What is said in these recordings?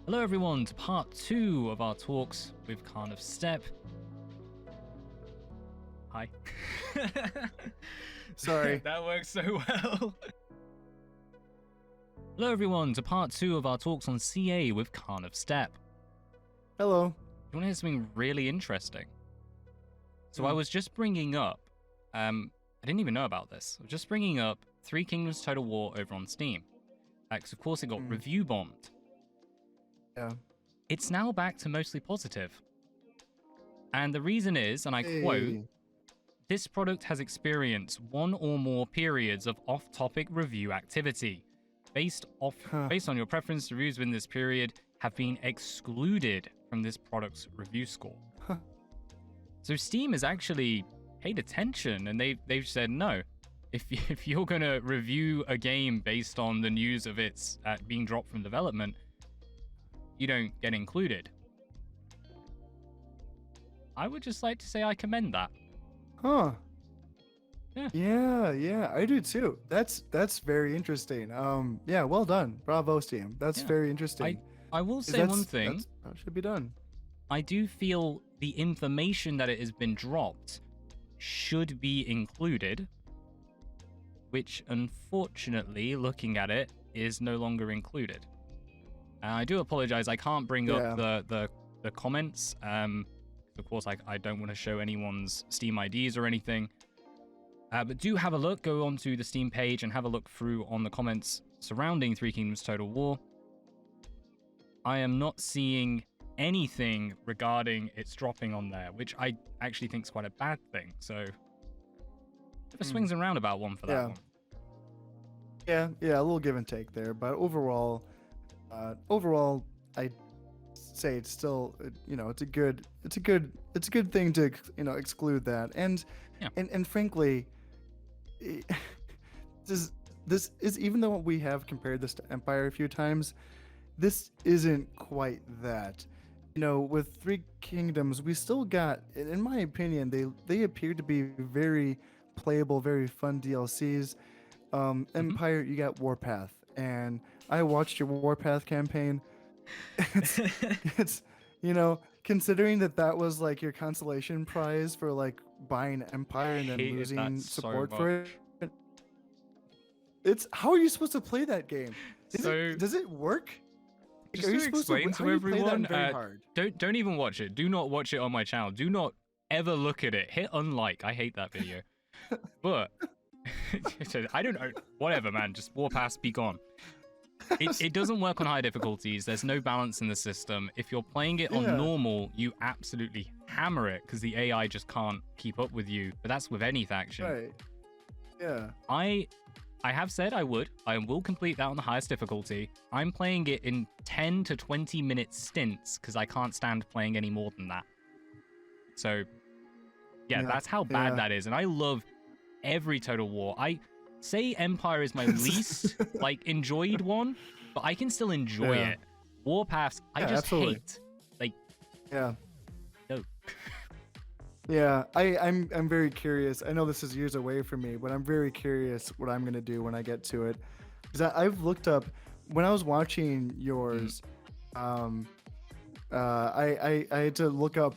Hello everyone to part 2 of our talks with Khan of Step. Hi. Sorry. That works so well. Hello everyone to part 2 of our talks on CA with Khan of Step. Hello. You want to hear something really interesting? So I was just bringing up, I didn't even know about this. I was just bringing up Three Kingdoms Total War over on Steam. Because of course it got review bombed. Yeah. It's now back to mostly positive. And the reason is, and I quote, this product has experienced one or more periods of off-topic review activity. Based on your preference, reviews within this period have been excluded from this product's review score. So Steam has actually paid attention, and they've said no. If you're gonna review a game based on the news of its being dropped from development, you don't get included. I would just like to say I commend that. Huh. Yeah. Yeah, I do too. That's very interesting. Yeah, well done. Bravo, Steam. That's very interesting. I will say one thing. That should be done. I do feel the information that it has been dropped should be included, which unfortunately, looking at it, is no longer included. I do apologize. I can't bring up the comments. Of course, I don't want to show anyone's Steam IDs or anything. But do have a look. Go onto the Steam page and have a look through on the comments surrounding Three Kingdoms Total War. I am not seeing anything regarding its dropping on there, which I actually think is quite a bad thing. So, it swings and roundabout one for that one. Yeah, a little give and take there, but overall, I say it's still, it's a good thing to, exclude that, and frankly, this is, even though we have compared this to Empire a few times, this isn't quite that. With Three Kingdoms, we still got, in my opinion, they appear to be very playable, very fun DLCs. Empire, you got Warpath, and I watched your Warpath campaign. It's considering that was like your consolation prize for like buying Empire and then losing support for it. It's, how are you supposed to play that game? Does it work? Just to explain to everyone, don't even watch it. Do not watch it on my channel. Do not ever look at it. Hit unlike. I hate that video. But I don't know. Whatever, man. Just Warpath, be gone. It doesn't work on high difficulties. There's no balance in the system. If you're playing it on normal, you absolutely hammer it because the AI just can't keep up with you. But that's with any faction. Right. Yeah. I have said I will complete that on the highest difficulty. I'm playing it in 10 to 20 minute stints because I can't stand playing any more than that. So, that's how bad that is. And I love every Total War. I say Empire is my least enjoyed one, but I can still enjoy it. Warpaths, I just hate. No. Yeah, I'm very curious. I know this is years away from me, but I'm very curious what I'm gonna do when I get to it. Because I've looked up, when I was watching yours, I had to look up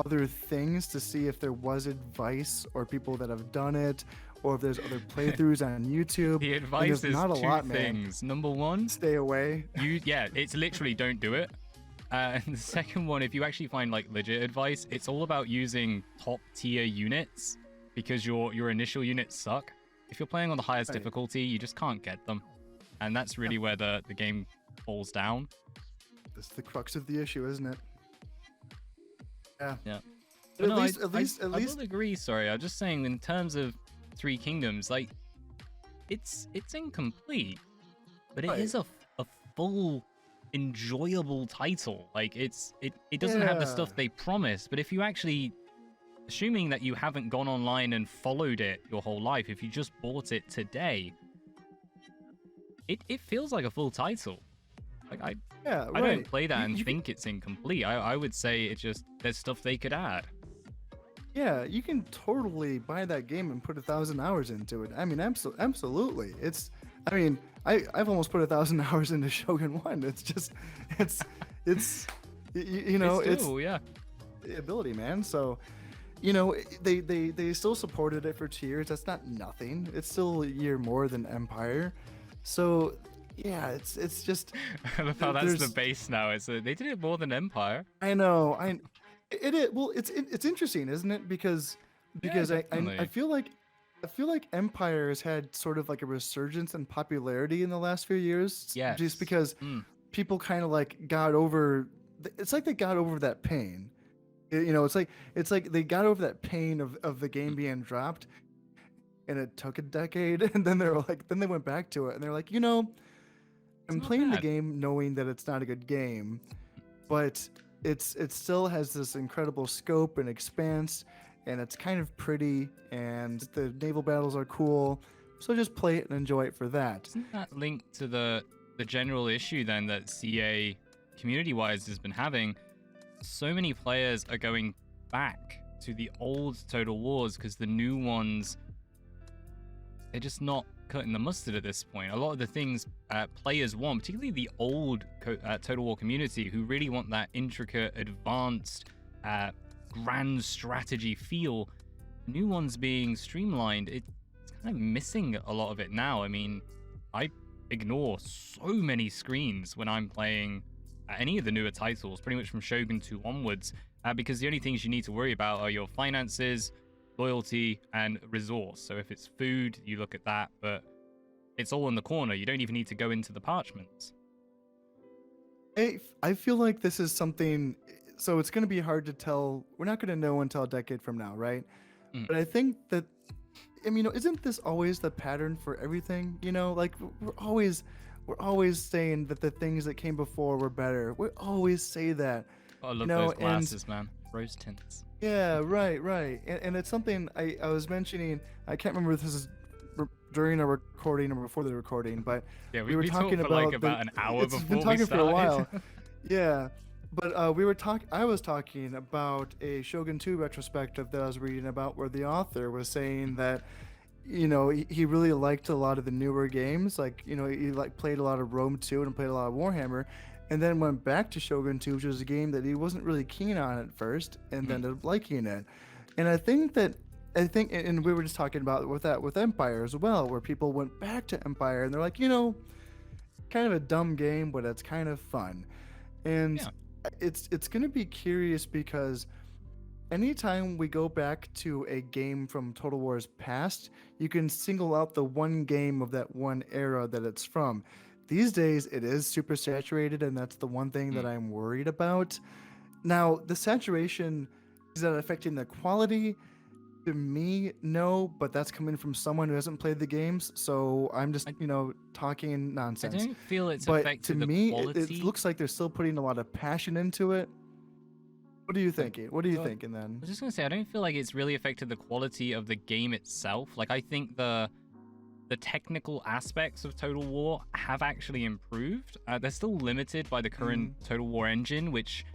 other things to see if there was advice or people that have done it, or if there's other playthroughs on YouTube. The advice is not a two lot, things. Number one, stay away. It's literally don't do it. And the second one, if you actually find legit advice, it's all about using top tier units because your initial units suck. If you're playing on the highest difficulty, you just can't get them. And that's really where the game falls down. That's the crux of the issue, isn't it? Yeah. But at least I will agree, sorry. I'm just saying in terms of Three Kingdoms, it's incomplete, but it is a full enjoyable title. It doesn't have the stuff they promise, but if you actually, assuming that you haven't gone online and followed it your whole life, if you just bought it today, it feels like a full title. I don't play that and think it's incomplete. I would say it's just there's stuff they could add. Yeah, you can totally buy that game and put 1,000 hours into it. I mean, absolutely. I've almost put 1,000 hours into Shogun 1. It's just it's it's you know It's it's still, yeah. the ability, man. So they still supported it for 2 years. That's not nothing. It's still a year more than Empire. So yeah, it's just I love how that's the there's base now. They did it more than Empire. I know well it's interesting, isn't it? Because Yeah, I definitely. feel like Empire has had sort of like a resurgence in popularity in the last few years, just Yes. because Mm. people kind of like got over. It's like they got over that pain. You know, it's like they got over that pain of the game Mm. being dropped, and it took a decade, and then they're like, then they went back to it, and they're like, you know, It's I'm not playing the bad. game knowing that it's not a good game, but it still has this incredible scope and expanse, and it's kind of pretty, and the naval battles are cool. So just play it and enjoy it for that. Isn't that linked to the general issue then that CA community-wise has been having? So many players are going back to the old Total Wars because the new ones, they're just not cutting the mustard at this point. A lot of the things players want, particularly the old Total War community, who really want that intricate, advanced, grand strategy feel. New ones being streamlined, it's kind of missing a lot of it now. I mean, I ignore so many screens when I'm playing any of the newer titles, pretty much from Shogun 2 onwards, because the only things you need to worry about are your finances, loyalty, and resource. So if it's food, you look at that, but it's all in the corner. You don't even need to go into the parchments. I feel like this is something, so it's going to be hard to tell. We're not going to know until a decade from now, right? Mm. But I think that, I mean, isn't this always the pattern for everything? You know, like we're always saying that the things that came before were better. We always say that, Oh, I you love know, those and glasses, man. Rose tints. yeah, right. And it's something I was mentioning. I can't remember if this is during a recording or before the recording, but Yeah, we were we talked talking for like about the. about an hour It's been before we talking for a while. started. Yeah, but I was talking about a Shogun 2 retrospective that I was reading about, where the author was saying that, you know, he really liked a lot of the newer games. Like, you know, he like played a lot of Rome 2 and played a lot of Warhammer, and then went back to Shogun 2, which was a game that he wasn't really keen on at first, and then Mm. ended up liking it. And I think, and we were just talking about with Empire as well, where people went back to Empire and they're like, you know, kind of a dumb game, but it's kind of fun. And Yeah. it's going to be curious because anytime we go back to a game from Total War's past, you can single out the one game of that one era that it's from. These days, it is super saturated, and that's the one thing that Mm. I'm worried about. Now, the saturation, is that affecting the quality? To me, no, but that's coming from someone who hasn't played the games, so I'm just, I, you know, talking I nonsense. don't feel it's But to affected the me, it quality. looks like they're still putting a lot of passion into it. What are you Like, thinking? What are you I thinking then? was just gonna say, I don't feel like it's really affected the quality of the game itself. Like, I think the technical aspects of Total War have actually improved. They're still limited by the current Mm, Total War engine, which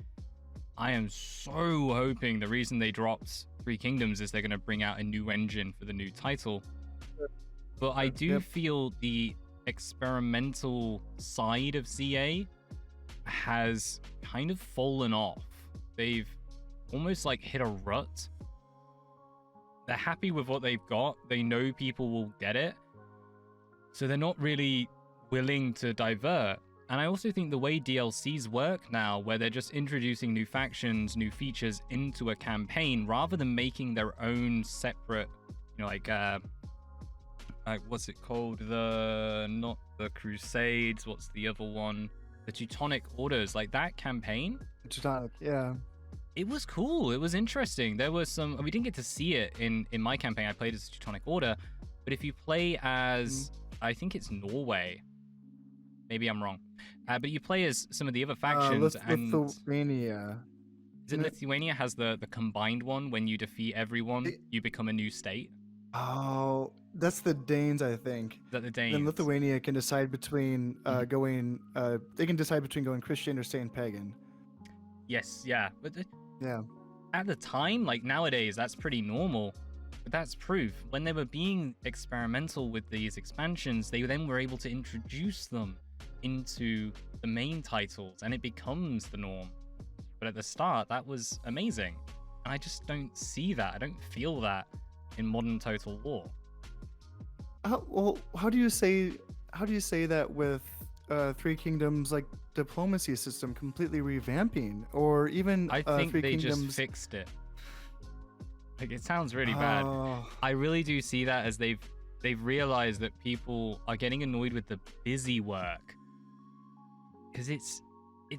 I am so hoping the reason they dropped Three Kingdoms is they're going to bring out a new engine for the new title. But I do yep. feel the experimental side of CA has kind of fallen off. They've almost like hit a rut. They're happy with what they've got. They know people will get it. So they're not really willing to divert. And I also think the way DLCs work now, where they're just introducing new factions, new features into a campaign, rather than making their own separate, you know, like what's it called? Not the Crusades. What's the other one? The Teutonic Orders. Like that campaign, Teutonic, yeah. it was cool. It was interesting. There was some. We didn't get to see it in my campaign. I played as Teutonic Order, but if you play as, I think it's Norway. Maybe I'm wrong. But you play as some of the other factions, and Lithuania. is it Lithuania has the combined one? When you defeat everyone, It- you become a new state. Oh, that's the Danes, I think. Is that the Then Danes? Lithuania can decide between Mhm. going. They can decide between going Christian or staying pagan. Yes, yeah. But Yeah. at the time, like nowadays, that's pretty normal. that's proof. When they were being experimental with these expansions, they then were able to introduce them into the main titles, and it becomes the norm. But at the start, that was amazing. And I just don't see that. I don't feel that in modern Total War. How do you say that with Three Kingdoms like diplomacy system completely revamping, or even I think Three they Kingdoms? just fixed it. Like, it sounds really bad. Oh, I really do see that as they've realized that people are getting annoyed with the busy work, because it's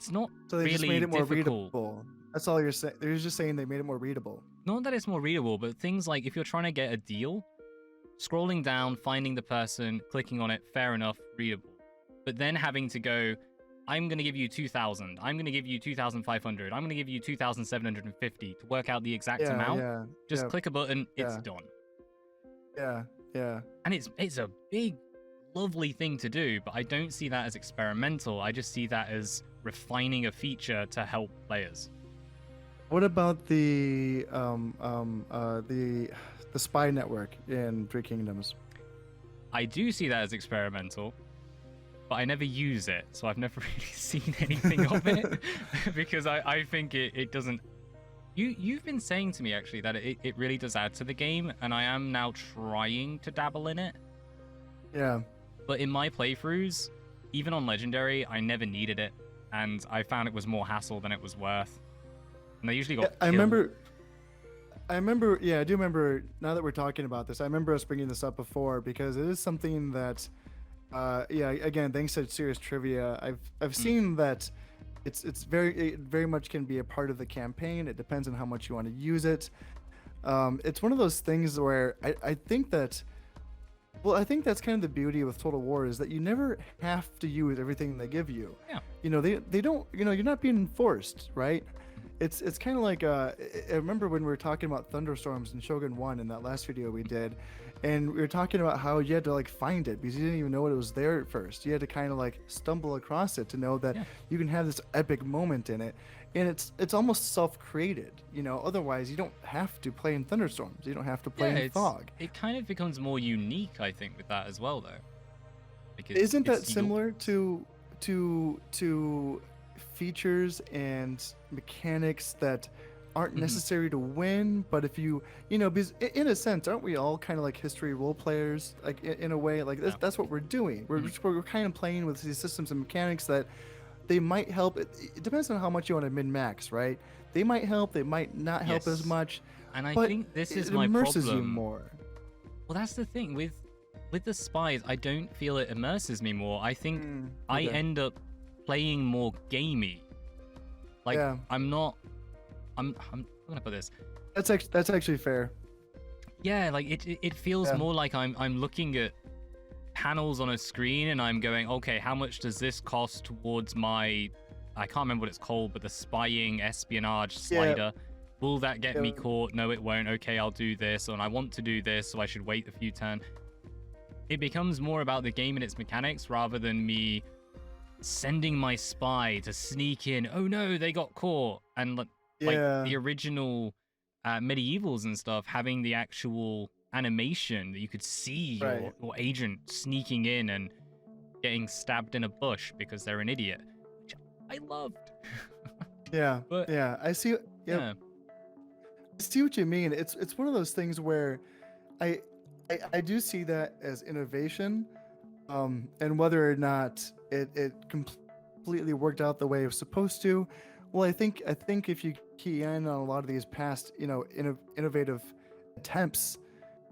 not so they really just made it more difficult. readable. That's all you're saying. They're just saying they made it more readable. Not that it's more readable, but things like if you're trying to get a deal, scrolling down, finding the person, clicking on it, fair enough, readable. But then having to go, I'm going to give you 2,000, I'm going to give you 2,500, I'm going to give you 2,750 to work out the exact amount. Just click a button, it's done. Yeah. And it's a big, lovely thing to do, but I don't see that as experimental. I just see that as refining a feature to help players. What about the spy network in Three Kingdoms? I do see that as experimental, but I never use it, so I've never really seen anything of it, because I think it doesn't... You've been saying to me, actually, that it really does add to the game, and I am now trying to dabble in it. Yeah. But in my playthroughs, even on Legendary, I never needed it, and I found it was more hassle than it was worth. And they usually got killed. I remember, yeah, I do remember, now that we're talking about this, I remember us bringing this up before, because it is something that, yeah, again, thanks to Serious Trivia, I've seen that it very much can be a part of the campaign. It depends on how much you want to use it. It's one of those things where I think that, well, I think that's kind of the beauty with Total War, is that you never have to use everything they give you. Yeah. You know, they don't, you know, you're not being forced, right? It's kind of like, I remember when we were talking about thunderstorms in Shogun 1 in that last video we did, and we were talking about how you had to like find it because you didn't even know it was there at first. You had to kind of like stumble across it to know that you can have this epic moment in it, and it's almost self-created, you know. Otherwise, you don't have to play in thunderstorms. You don't have to play in fog. It kind of becomes more unique, I think, with that as well, though. Because isn't that similar to features and mechanics that aren't necessary to win, but if you know, because in a sense, aren't we all kind of like history role players, like in a way, like that's what we're doing. We're kind of playing with these systems and mechanics that they might help. It depends on how much you want to min-max, right? They might help, they might not help as much, and I but think this is it my immerses problem. you more. Well, that's the thing with the spies. I don't feel it immerses me more. I think I end up playing more gamey. Like I'm gonna put this. That's actually fair. Yeah, like it feels more like I'm looking at panels on a screen and I'm going, okay, how much does this cost towards my, I can't remember what it's called, but the spying espionage slider. Will that get me caught? No, it won't. Okay, I'll do this, and I want to do this, so I should wait a few turns. It becomes more about the game and its mechanics rather than me sending my spy to sneak in. Oh no, they got caught. And like the original medievals and stuff, having the actual animation that you could see your agent sneaking in and getting stabbed in a bush because they're an idiot, which I loved. But I see. I see what you mean. It's one of those things where I do see that as innovation, and whether or not it completely worked out the way it was supposed to. Well, I think if you key in on a lot of these past, you know, innovative attempts,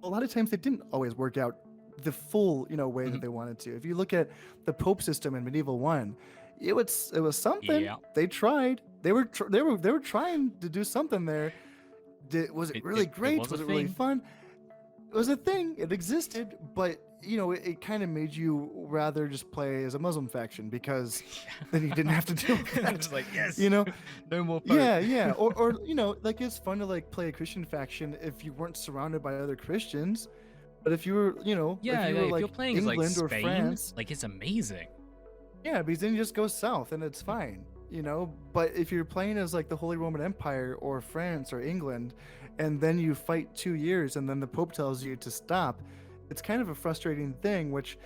a lot of times they didn't always work out the full, you know, way that they wanted to. If you look at the Pope system in Medieval 1, it was something. Yeah. They tried. They were trying to do something there. Was it really great? Was it really fun? It was a thing. It existed, but you know, it kind of made you rather just play as a Muslim faction because then you didn't have to do that. Just like, yes, you know, no more Pope. Yeah. Or you know, like it's fun to like play a Christian faction if you weren't surrounded by other Christians. But if you were, you know, if you're playing England as like or Spain, France, like it's amazing. yeah, because then you just go south and it's fine. you know. But if you're playing as like the Holy Roman Empire or France or England, and then you fight 2 years, and then the Pope tells you to stop, it's kind of a frustrating thing. Which,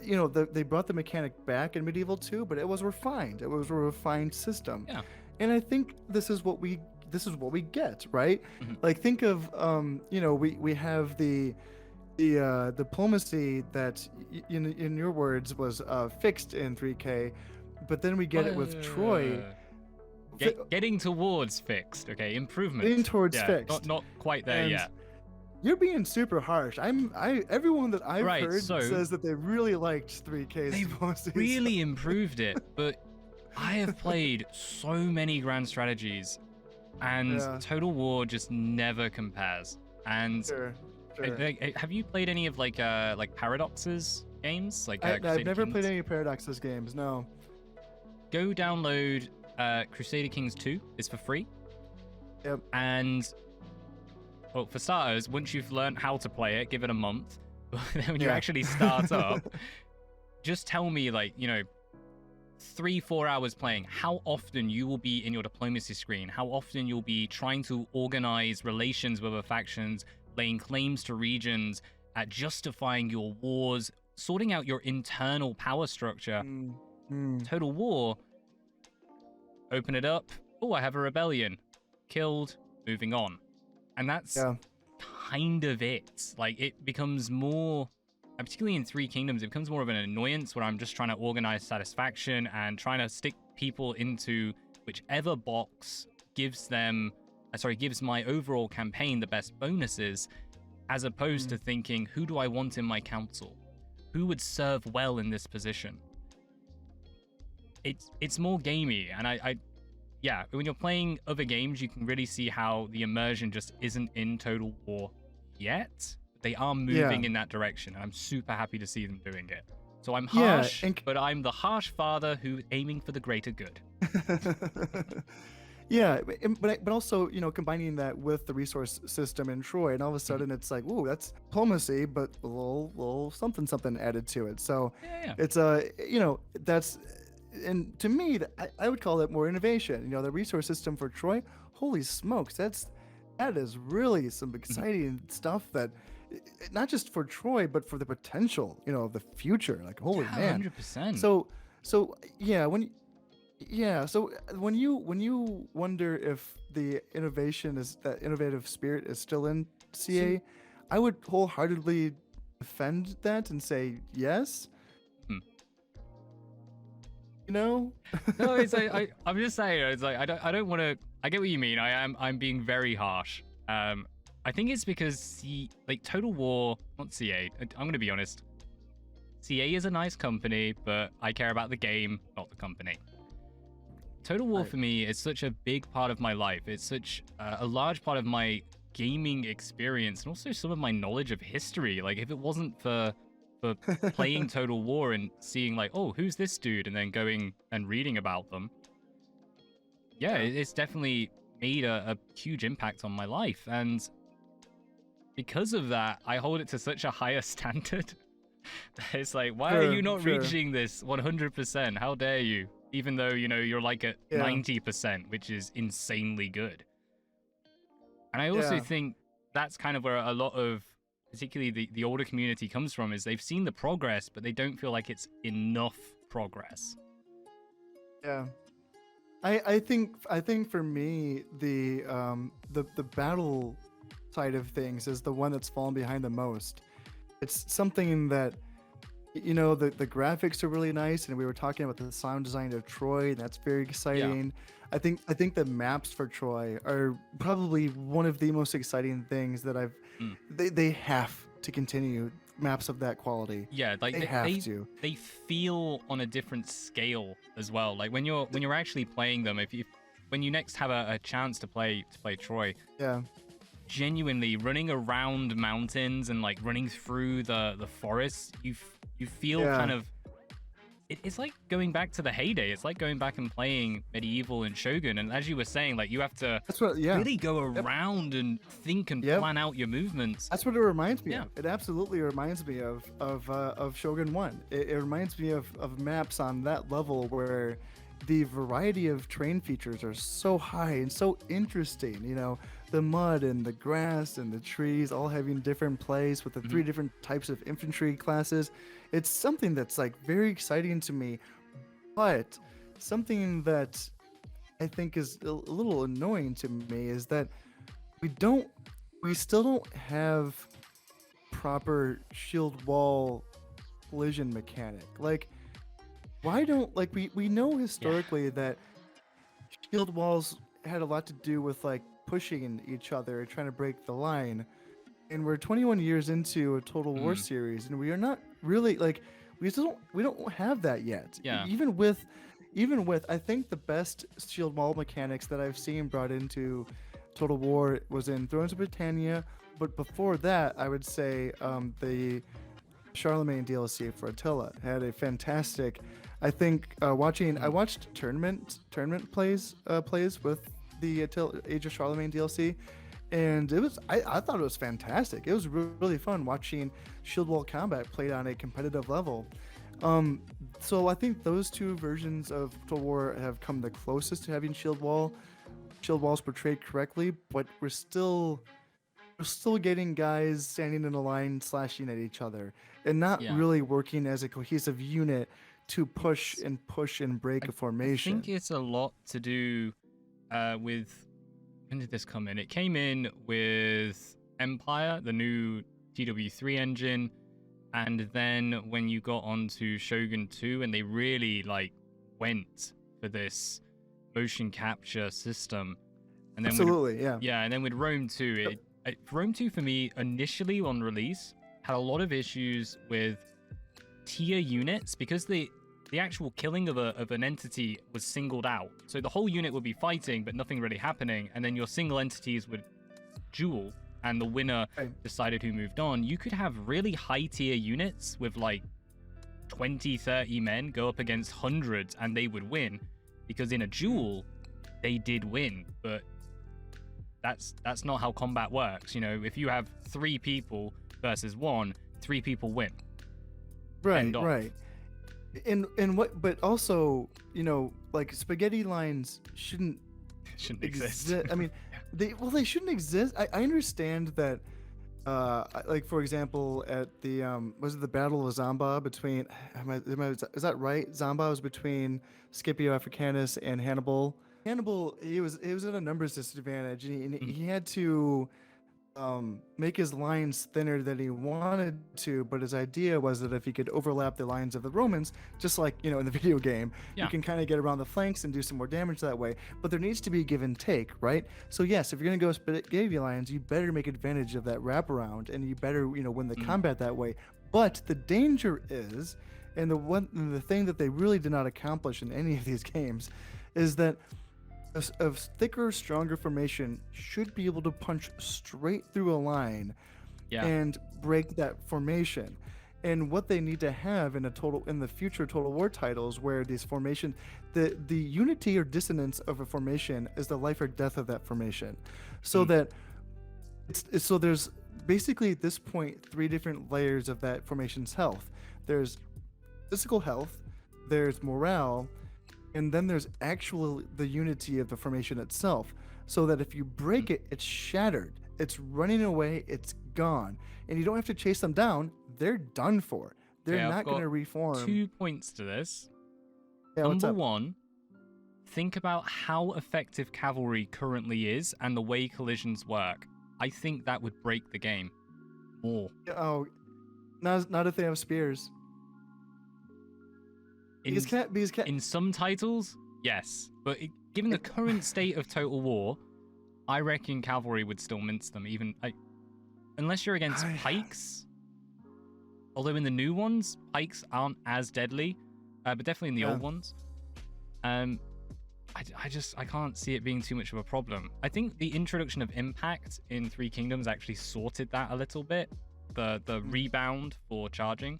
you know, they brought the mechanic back in Medieval 2, but it was refined. It was a refined system, Yeah. and I think this is what we get, right? Mhm. Like, think of you know, we have the diplomacy that in your words was fixed in 3K, but then we get it with Troy Getting towards fixed. Okay, improvement. leaning towards Yeah, fixed. not quite there And yet. you're being super harsh. Everyone that I've Right, heard so- says that they really liked 3K's They diplomacy. really improved it, but I have played so many grand strategies, and Yeah. Total War just never compares. And Sure, sure. have you played any of like Paradox's games? Like I've Crusader never Kings? played any Paradox's games. No. Go download Crusader Kings 2. It's for free. Yep. And well, for starters, once you've learned how to play it, give it a month. Then when you Yeah. actually start up, just tell me, like, you know, 3-4 hours playing, how often you will be in your diplomacy screen, how often you'll be trying to organize relations with other factions, laying claims to regions, justifying your wars, sorting out your internal power structure. Mm, mm. Total War, open it up. Oh, I have a rebellion. Killed, moving on. And that's Yeah. kind of it. Like, it becomes more, and particularly in Three Kingdoms, it becomes more of an annoyance where I'm just trying to organize satisfaction and trying to stick people into whichever box gives them, gives my overall campaign the best bonuses, as opposed to thinking, who do I want in my council? Who would serve well in this position? It's more gamey, and yeah, when you're playing other games, you can really see how the immersion just isn't in Total War yet. They are moving in that direction, and I'm super happy to see them doing it. So I'm Yeah, harsh, and- but I'm the harsh father who's aiming for the greater good. Yeah, but also, you know, combining that with the resource system in Troy, and all of a sudden it's like, ooh, that's diplomacy, but a little something added to it. So Yeah. it's you know, that's, and to me, I would call it more innovation. You know, the resource system for Troy, holy smokes, that is really some exciting stuff that, not just for Troy, but for the potential, you know, of the future. Like, holy Yeah, man. 100%. So yeah, when you wonder if the that innovative spirit is still in CA, I would wholeheartedly defend that and say yes. Hmm. You know? No, it's like, I'm just saying, it's like I don't want to. I get what you mean. I'm being very harsh. I think it's because Total War, not CA. I'm gonna be honest. CA is a nice company, but I care about the game, not the company. Total War Right. for me is such a big part of my life. It's such a large part of my gaming experience, and also some of my knowledge of history. Like, if it wasn't for playing Total War and seeing, like, oh, who's this dude, and then going and reading about them, yeah, it's definitely made a huge impact on my life. And because of that, I hold it to such a higher standard. It's like, why are you not Sure. reaching this 100%? How dare you? Even though, you know, you're like at Yeah. 90%, which is insanely good. And I also Yeah. think that's kind of where a lot of, particularly the older community comes from, is they've seen the progress, but they don't feel like it's enough progress. Yeah. I think for me the battle side of things is the one that's fallen behind the most. It's something that, you know, the graphics are really nice, and we were talking about the sound design of Troy, and that's very exciting. I think the maps for Troy are probably one of the most exciting things that they have to continue maps of that quality. Yeah, like They have to. They feel on a different scale as well. Like when you're actually playing them, when you next have a chance to play Troy, Yeah. genuinely running around mountains and like running through the forests, you feel Yeah. kind of, it's like going back to the heyday. It's like going back and playing Medieval and Shogun. And as you were saying, like, you have to That's what really go around and think and Yep. plan out your movements. That's what it reminds me Yeah. of. It absolutely reminds me of Shogun 1. It reminds me of maps on that level where the variety of terrain features are so high and so interesting. The mud and the grass and the trees all having different plays with the Mhm. three different types of infantry classes. It's something that's like very exciting to me, but something that I think is a little annoying to me is that we don't, we still don't have proper shield wall collision mechanic. Like, why don't like we know Yeah. historically that shield walls had a lot to do with like pushing each other, trying to break the line. And we're 21 years into a Total War Mm. series, and we are not really like we don't have that yet. Yeah. Even with I think the best shield wall mechanics that I've seen brought into Total War was in Thrones of Britannia, but before that, I would say the Charlemagne DLC for Attila had a fantastic. I think I watched tournament plays with the Attila Age of Charlemagne DLC, and I thought it was fantastic. It was really fun watching Shield Wall combat played on a competitive level. So I think those two versions of Total War have come the closest to having Shield Walls portrayed correctly, but we're still getting guys standing in a line slashing at each other and not Yeah. really working as a cohesive unit to It's- push and break a I formation. think it's a lot to do with when did this come in? It came in with Empire, the new TW3 engine, and then when you got onto Shogun 2 and they really like went for this motion capture system. And then with Absolutely, yeah. yeah, and then with Rome 2, Rome 2 for me initially on release had a lot of issues with tier units because the actual killing of an entity was singled out. So the whole unit would be fighting, but nothing really happening, and then your single entities would duel, and the winner Right. decided who moved on. You could have really high tier units with like 20, 30 men go up against hundreds, and they would win because in a duel they did win, but that's not how combat works. If you have 3 people versus 1, 3 people win. Right, End of. right. And what but also, like spaghetti lines shouldn't Shouldn't exist. exist. I mean, they shouldn't exist. I understand that like for example at the was it the Battle of Zamba between is that right? Zamba was between Scipio Africanus and Hannibal. Hannibal he was at a numbers disadvantage, and he had to make his lines thinner than he wanted to, but his idea was that if he could overlap the lines of the Romans, just like in the video game, Yeah. you can kind of get around the flanks and do some more damage that way. But there needs to be give and take, right? So yes, if you're gonna go spaghetti lines, you better make advantage of that wraparound, and you better win the combat that way. But the danger is, and the thing that they really did not accomplish in any of these games, is that a thicker, stronger formation should be able to punch straight through a line Yeah. and break that formation. And what they need to have in the future Total War titles, where these formation, the unity or dissonance of a formation is the life or death of that formation, so that so there's basically at this point 3 different layers of that formation's health. There's physical health, there's morale, and then there's actually the unity of the formation itself, so that if you break it, it's shattered, it's running away, it's gone, and you don't have to chase them down. They're done for. They're Okay, I've not going got to reform. 2 points to this. Yeah, what's Number up? 1, think about how effective cavalry currently is and the way collisions work. I think that would break the game more. Oh, not if they have spears. In, Because in some titles, yes, but given the current state of Total War, I reckon cavalry would still mince them, unless you're against pikes. Although in the new ones, pikes aren't as deadly, but definitely in the old ones. I can't see it being too much of a problem. I think the introduction of impact in Three Kingdoms actually sorted that a little bit. The rebound for charging.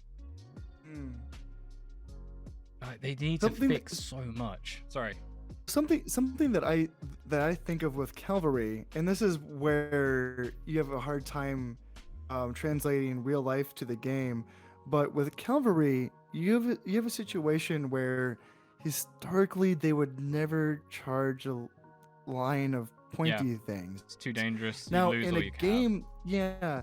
They need Something to that- fix so much. Sorry. something that I think of with cavalry, and this is where you have a hard time translating real life to the game, but with cavalry, you have a situation where historically they would never charge a line of Yeah, pointy things. it's too dangerous. You Now lose in all a you have. game, yeah.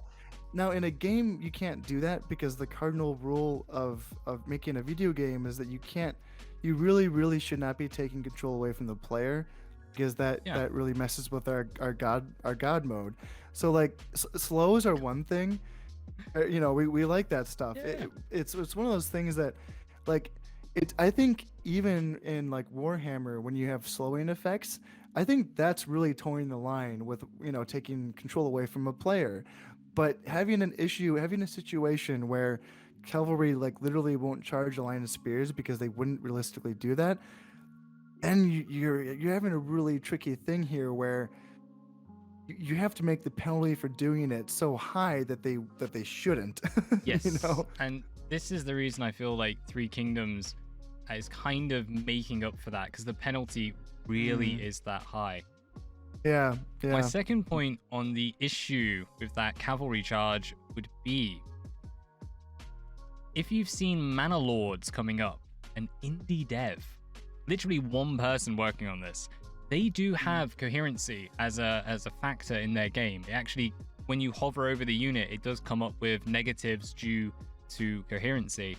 Now in a game you can't do that because the cardinal rule of making a video game is that you really should not be taking control away from the player because Yeah, that really messes with our god mode. So like slows are one thing. We like that stuff. yeah, It's one of those things that like I think even in like Warhammer when you have slowing effects, I think that's really towing the line with taking control away from a player. But having a situation where cavalry like literally won't charge a line of spears because they wouldn't realistically do that, and you're having a really tricky thing here where you have to make the penalty for doing it so high that they shouldn't. you yes. know? And this is the reason I feel like Three Kingdoms is kind of making up for that because the penalty really Mm. is that high. Yeah, My yeah. second point on the issue with that cavalry charge would be if you've seen Manor Lords coming up, an indie dev, literally one person working on this, they do have coherency as a factor in their game. It actually, when you hover over the unit, it does come up with negatives due to coherency.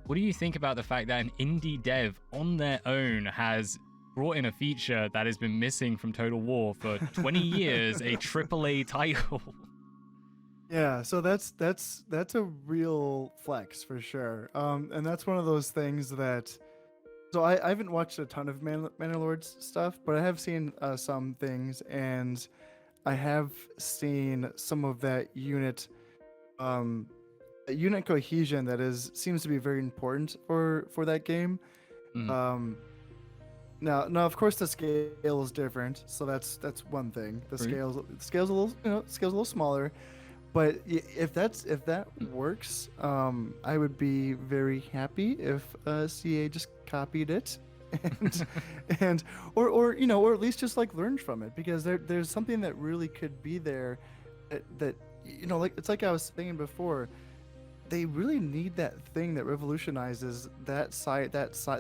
What do you think about the fact that an indie dev on their own has brought in a feature that has been missing from Total War for 20 years, a AAA title? Yeah, so that's a real flex for sure. And that's one of those things that. So I haven't watched a ton of Manor stuff, but I have seen some things, and I have seen some of um, unit cohesion that is seems to be very important for that game. Mm, Um, now of course the scale is different, so that's one thing. true. The scale's a little scale's a little smaller, but if that works, I would be very happy if CA just copied it, and and or at least just like learned from it because there's something that really could be there that like it's like I was saying before. They really need that thing that revolutionizes that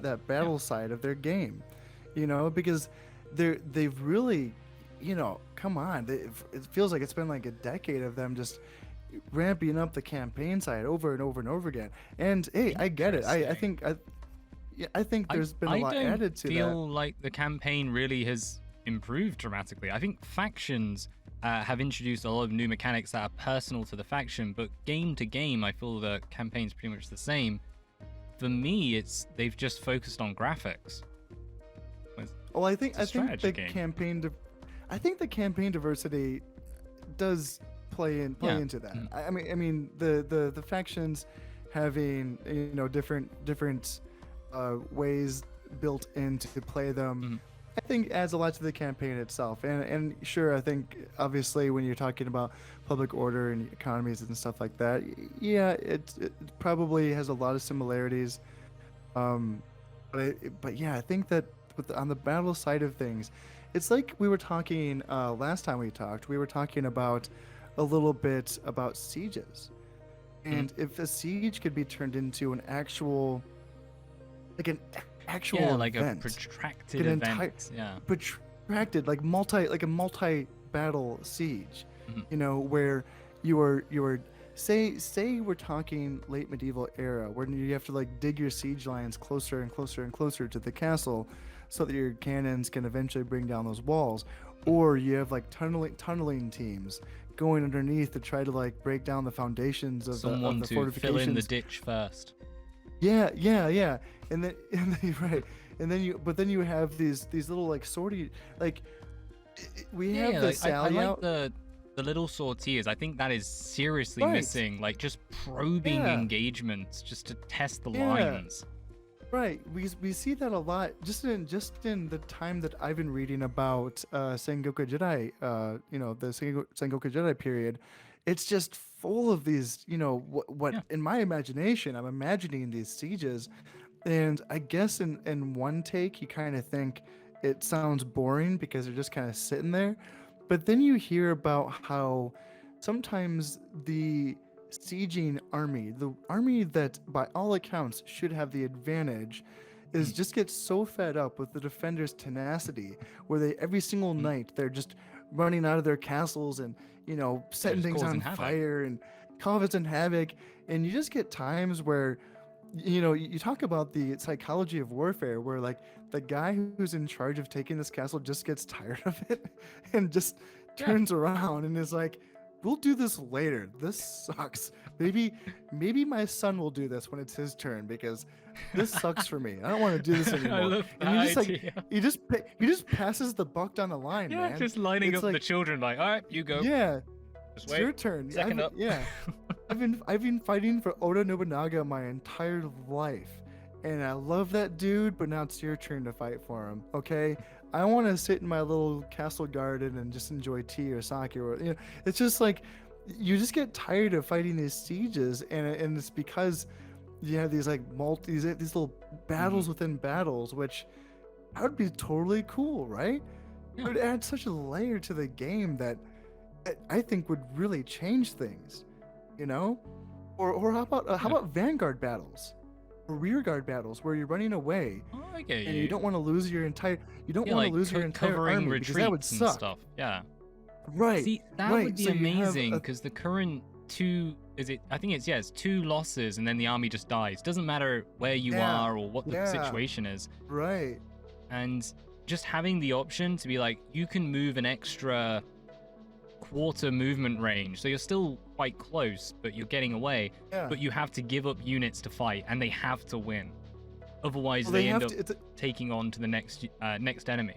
Yeah. battle side of their game, because they've really, come on, it feels like it's been like a decade of them just ramping up the campaign side over and over and over again. And hey, I get it. Interesting. I think I there's been a I lot don't added to that. feel like the campaign really has improved dramatically. I think factions have introduced a lot of new mechanics that are personal to the faction, but game to game, I feel the campaign's pretty much the same. For me, it's they've just focused on graphics. It's Well, it's a I think strategy game. I think the campaign diversity does play Yeah. into that. Mm. I mean the factions having different ways built in to play them. Mhm. I think adds a lot to the campaign itself. And sure, I think obviously when you're talking about public order and economies and stuff like that, yeah, it probably has a lot of similarities. Um, but yeah, I think that on the battle side of things, it's like we were talking last time we talked. We were talking about a little bit about sieges, Mhm. and if a siege could be turned into an Yeah, actual like a event, protracted like an entire event. Yeah. protracted like a multi battle siege, Mhm. where you are say we're talking late medieval era where you have to like dig your siege lines closer and closer and closer to the castle so that your cannons can eventually bring down those walls, or you have like tunneling teams going underneath to try to like break down the foundations of Someone the to fill in the fortifications. ditch first. Yeah. And then right. And then you have these little like sortie like we Yeah, have the like I sally like out. the little sorties. I think that is seriously Right. missing. Like just probing Yeah. engagements just to test the Yeah. lines. Right. We see that a lot just in the time that I've been reading about Sengoku Jedi, the Sengoku Jedi period. It's just full of these, what Yeah. in my imagination, I'm imagining these sieges. And I guess in one take, you kind of think it sounds boring because they're just kind of sitting there. But then you hear about how sometimes the sieging army, the army that by all accounts should have the advantage, is just get so fed up with the defenders' tenacity, where they every single Mm. night they're just running out of their castles and setting just things causing on havoc. fire and causing havoc, and you just get times where you talk about the psychology of warfare, where like the guy who's in charge of taking this castle just gets tired of it and just Yeah. turns around and is like, we'll do this later, this sucks, maybe my son will do this when it's his turn, because this sucks for me, I don't want to do this I anymore. love And he that just like idea. he just passes the buck down the line, Yeah, man. just lining It's up like, the children like, all right, you go. yeah, Just it's wait. your turn. Second up. Yeah. I've been fighting for Oda Nobunaga my entire life, and I love that dude. But now it's your turn to fight for him. Okay, I want to sit in my little castle garden and just enjoy tea or sake, or it's just like you just get tired of fighting these sieges, and it's because you have these like these little battles within battles, which that would be totally cool, right? It Yeah. would add such a layer to the game that I think would really change things, you know? Or how about vanguard battles or rearguard battles where you're running away Oh, I get and you don't want to lose your entire Yeah, like covering army, because that would retreats and suck. stuff. Yeah. Right. See, that right. would be So you have amazing a- because the current I think it's two losses and then the army just dies. Doesn't matter where you Yeah, are or what the yeah. situation is. right. And just having the option to be like, you can move an extra quarter movement range. So you're still quite close, but you're getting away. Yeah. But you have to give up units to fight and they have to win. Otherwise, Well, they have end up to, taking on to the next enemy.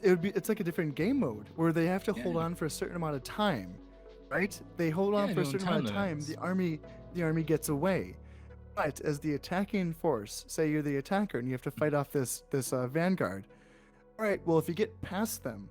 it's like a different game mode where they have to hold Yeah. on for a certain amount of time, right? They hold on Yeah, for a doing certain amount of time time. limits. The army gets away. But as the attacking force, say you're the attacker and you have to fight off this vanguard. All right, well, if you get past them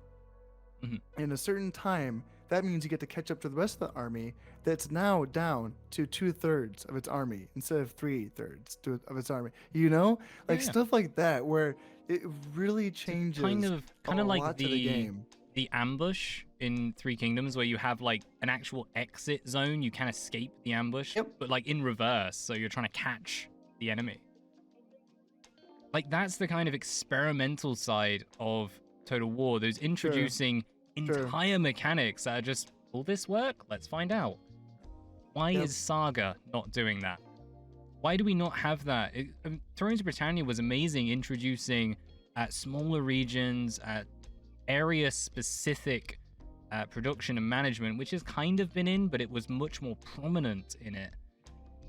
Mhm. in a certain time, that means you get to catch up to the rest of the army that's now down to 2/3 of its army instead of 3/3 of its army. Like Yeah. stuff like that, where it really changes Kind of a like lot to the game. the ambush in Three Kingdoms, where you have like an actual exit zone. You can escape the ambush, Yep. but like in reverse, so you're trying to catch the enemy. Like that's the kind of experimental side of Total War. Those introducing Sure. entire mechanics that are just, will this work? Let's find out. Why Yep. is Saga not doing that? Why do we not have that? Thrones of Britannia was amazing, introducing at smaller regions, at area-specific production and management, which has kind of been in, but it was much more prominent in it,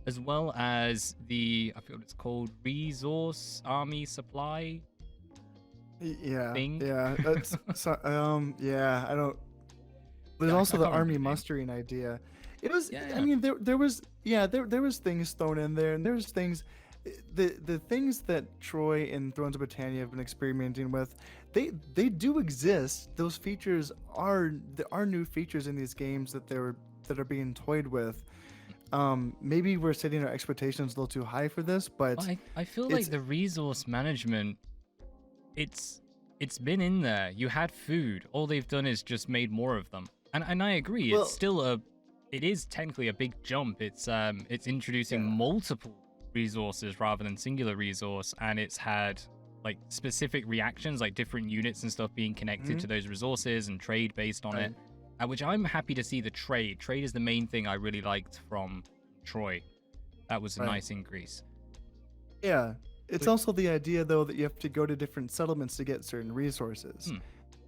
as well as I forget what it's called, resource army supply. Yeah, thing. yeah, that's yeah. I don't. There's Yeah, I also the can't remember army the name. mustering idea. It was. Yeah, I yeah. mean, there was. Yeah, there was things thrown in there, and there's things. The things that Troy and Thrones of Britannia have been experimenting with, they do exist. Those features there are new features in these games that are being toyed with. Maybe we're setting our expectations a little too high for this, but Well, I feel it's- like the resource management, it's been in there. You had food. All they've done is just made more of them. And I agree. Well- It's still it is technically a big jump. It's introducing Yeah. multiple resources rather than singular resource, and it's had like specific reactions, like different units and stuff being connected Mhm. to those resources and trade based on it. Which I'm happy to see the trade. Trade is the main thing I really liked from Troy. That was a Right. nice increase. Yeah. It's But- also the idea though that you have to go to different settlements to get certain resources. Hmm.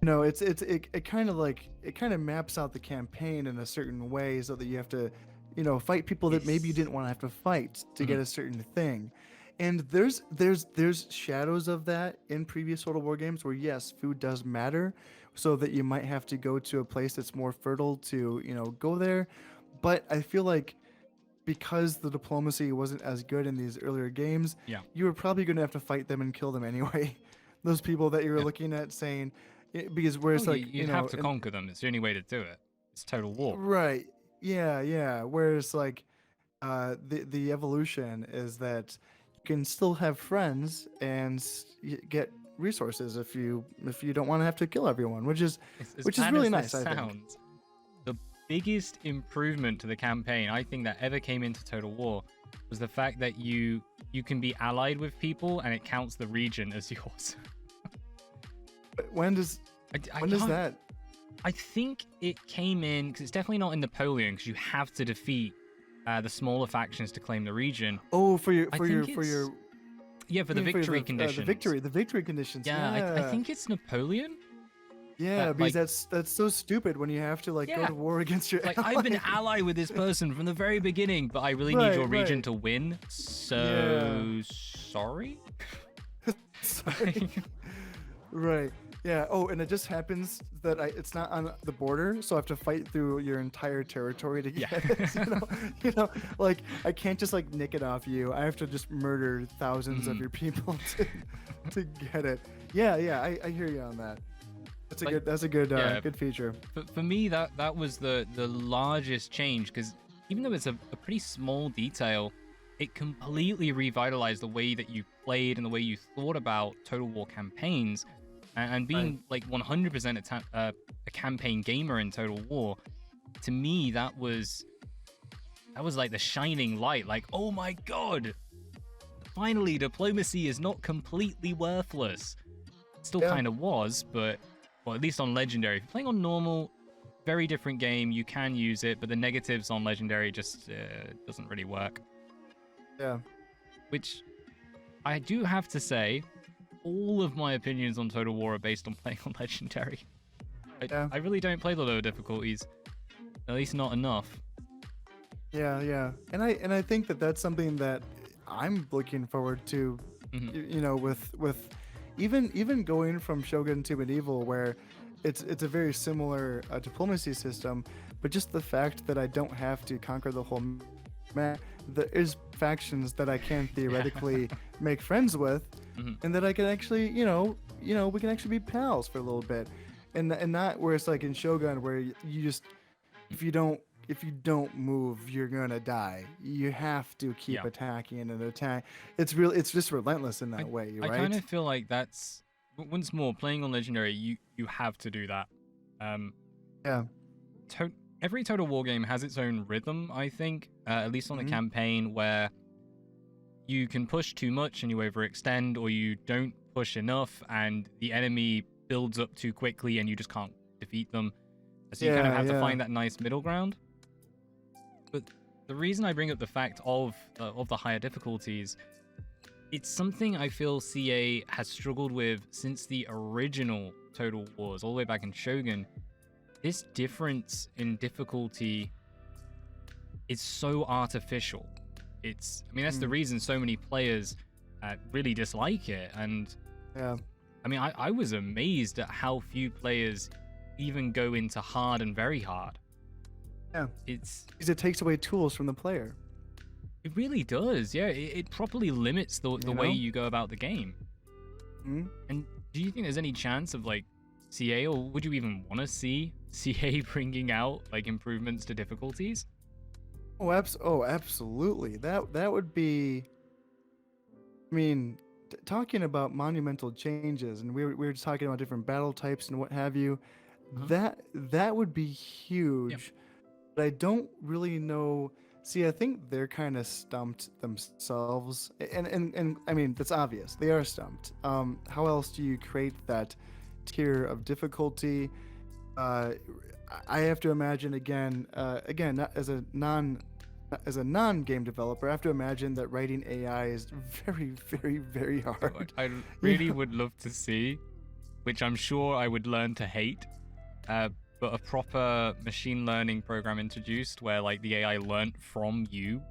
It kind of maps out the campaign in a certain way so that you have to, fight people that maybe you Yes. didn't want to have to fight to get Mhm. a certain thing. And there's shadows of that in previous Total War games where yes, food does matter, so that you might have to go to a place that's more fertile to, go there. But I feel like because the diplomacy wasn't as good in these earlier games, Yeah. you were probably going to have to fight them and kill them anyway. Those people that you were Yeah. looking at saying, because whereas Oh, like you'd have to conquer them. It's the only way to do it. It's Total War. right, yeah. Whereas like the evolution is that you can still have friends and get resources if you don't want to have to kill everyone, which is As which is bad really as nice. this I think. sounds, the biggest improvement to the campaign I think that ever came into Total War was the fact that you can be allied with people and it counts the region as yours. When does I when does can't- that? I think it came in because it's definitely not in Napoleon because you have to defeat the smaller factions to claim the region. Oh, for your I for your think for your Yeah, for the you mean victory the conditions. the victory conditions. Yeah, Yeah, I think it's Napoleon. yeah, because like- that's so stupid when you have to like go Yeah. to war against your Like, ally. I've been allied with this person from the very beginning, but I really need Right, your region right. to win. So sorry. Sorry. Right. Yeah. Oh, and it just happens that it's not on the border, so I have to fight through your entire territory to get Yeah. it. You know, like I can't just like nick it off you. I have to just murder thousands of Mhm. your people to get it. Yeah, yeah. I hear you on that. That's a Like, good. That's a good yeah. good feature. For me, that was the largest change because even though it's a pretty small detail, it completely revitalized the way that you played and the way you thought about Total War campaigns. And being like 100% a campaign gamer in Total War, to me that was like the shining light. Like, oh my god, finally diplomacy is not completely worthless. It still Yeah. kind of was, but well, at least on Legendary. If you're playing on normal, very different game. You can use it, but the negatives on Legendary just doesn't really work. Yeah. Which I do have to say, all of my opinions on Total War are based on playing on Legendary. Yeah. I really don't play the lower difficulties, at least not enough. Yeah, yeah, and I think that that's something that I'm looking forward to. Mhm. You know, with even going from Shogun to Medieval, where it's a very similar diplomacy system, but just the fact that I don't have to conquer the whole map. There is factions that I can theoretically make friends with, Mhm. and that I can actually, we can actually be pals for a little bit, and not where it's like in Shogun where you just if you don't move, you're gonna die. You have to keep Yeah. attacking and attack. It's just relentless in that way, I right? kind of feel like that's once more playing on Legendary. You have to do that. Yeah. Every Total War game has its own rhythm, I think, at least on the Mhm. campaign, where you can push too much and you overextend, or you don't push enough and the enemy builds up too quickly and you just can't defeat them. So you kind of Yeah, have to yeah. find that nice middle ground. But the reason I bring up the fact of the higher difficulties, it's something I feel CA has struggled with since the original Total Wars, all the way back in Shogun. This difference in difficulty is so artificial. That's the reason so many players really dislike it. And Yeah. I was amazed at how few players even go into hard and very hard. Yeah. It's Because it takes away tools from the player. It really does, yeah. It properly limits the way know? you go about the game. Mhm. And do you think there's any chance of like CA, or would you even want to see CA bringing out like improvements to difficulties? Oh, absolutely. That would be. I mean, talking about monumental changes, and we were just talking about different battle types and what have you. Uh-huh. That would be huge. But I don't really know. See, I think they're kind of stumped themselves, and I mean that's obvious. They are stumped. How else do you create that tier of difficulty? I have to imagine again, not as a non-game developer, I have to imagine that writing AI is very, very, very hard. I really would love to see, which I'm sure I would learn to hate, but a proper machine learning program introduced where like the AI learnt from you